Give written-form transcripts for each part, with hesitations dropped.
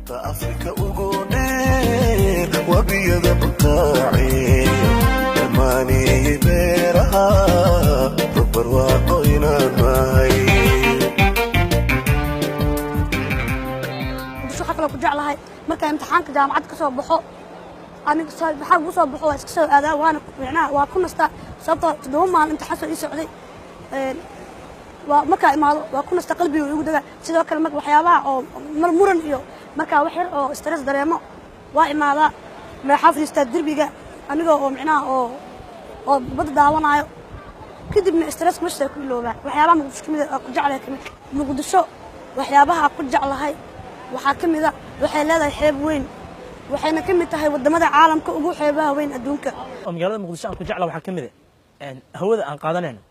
أفريكا وجودين وبيض بقاعي الماني بيرها ربر واقينا معي شو حفلة كنت جعلها مركا امتحان كجامعة كسب بحو أنا بحاول وصل بحو اسكسر هذا وأنا يعني وأكون صبت تدوم مع الامتحان السعودي ومركا ما وأكون استقلبي ويقول سيدا كل مركا وحيابها أو مرمورن إيو مركا وحير أو استرس دريمو وإما ما حافظ يستدر بيجا أنا أو معناه أو بدأ دعوانا كده من استرس مش كله بقى وحيابها مش كم كنت جعلها كم نقول شو وحيابها كنت جعلها وحاكم ذا وحيلها حيب وين وحنا كم تهي ودمada caalamka ugu xeebaha weyn adduunka magaalada muqdisho aan ku jeclahay waxa kamid ah hawada aan qaadanayno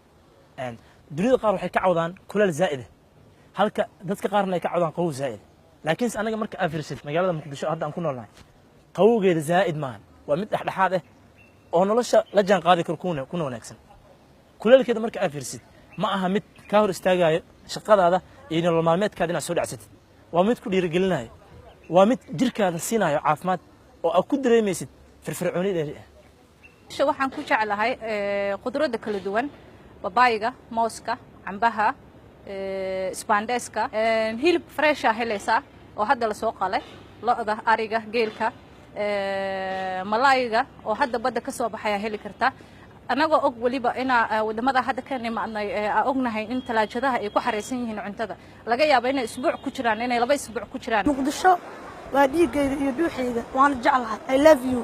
dunida qaar waxay ka cawdaan kuleel zaa'id halka dadka qaarna ay ka cawdaan qabow zaa'id laakiin anaga marka afirsid magaalada muqdisho hadda aan ku noolnahay qabowgeeda zaa'id maahan waa mid dhaxdhaxaad ah oo nolosha la jaan qaadi karo kuna wanaagsan kuleelkeeda marka afirsid ma aha mid ka hor istaagayo shaqadaada iyo nolol maalmeedkaada inaad soo dhacsatid waa mid ku dhiirigelinayo waa mid jirkaada siinayo caafimaad oo aad ku dareemaysid firfircooni dheeri ah waxaan ku jeclahay qudrada kala duwan babayga mooska cambaha isbaandeeska hilib fresh ah helaysa oo hadda la soo qalay lo'da ariga geelka malayga oo hadda badda ka soo baxaya heli karta anagoo og waliba ina wadamada hadda ka nimaadnay ognahay in talaajadaha ay ku xareysan yihiin cuntada laga yaabo inay isbuuc ku jiraan inay laba isbuuc ku jiraan muqdisho waa dhiigayga iyo dhuuxayga waan jeclahay I love you